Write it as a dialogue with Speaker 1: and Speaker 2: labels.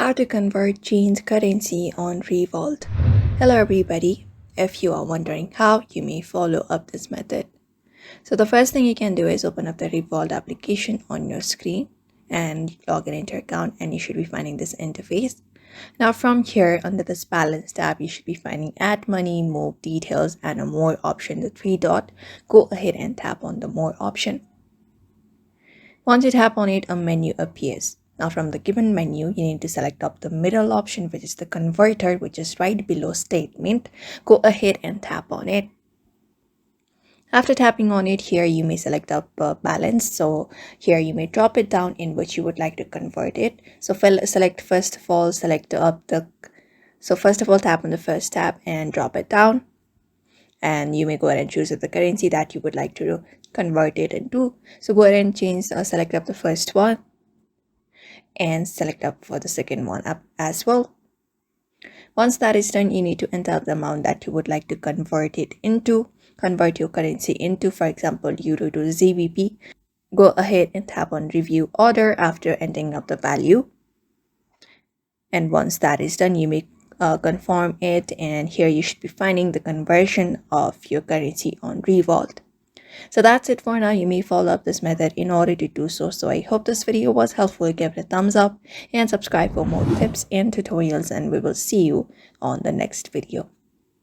Speaker 1: How to convert changed currency on Revolut. Hello everybody. If you are wondering how, you may follow up this method. So the first thing you can do is open up the Revolut application on your screen and log in into your account, and you should be finding this interface. Now from here, under this balance tab, you should be finding add money, move details, and a more option, the three dot. Go ahead and tap on the more option. Once you tap on it, a menu appears. Now from the given menu, you need to select up the middle option, which is the converter, which is right below statement. Go ahead and tap on it. After tapping on it, here you may select up balance. So here you may drop it down in which you would like to convert it. So select first of all, first of all, tap on the first tab and drop it down. And you may go ahead and choose the currency that you would like to convert it into. So go ahead and select up the first one and select up for the second one up as well. Once that is done, you need to enter the amount that you would like to convert your currency into, for example, euro to GBP. Go ahead and tap on review order after entering up the value. And once that is done, you may confirm it, and here you should be finding the conversion of your currency on Revolut. So that's it for now. You may follow up this method in order to do so. So I hope this video was helpful. Give it a thumbs up and subscribe for more tips and tutorials, and we will see you on the next video.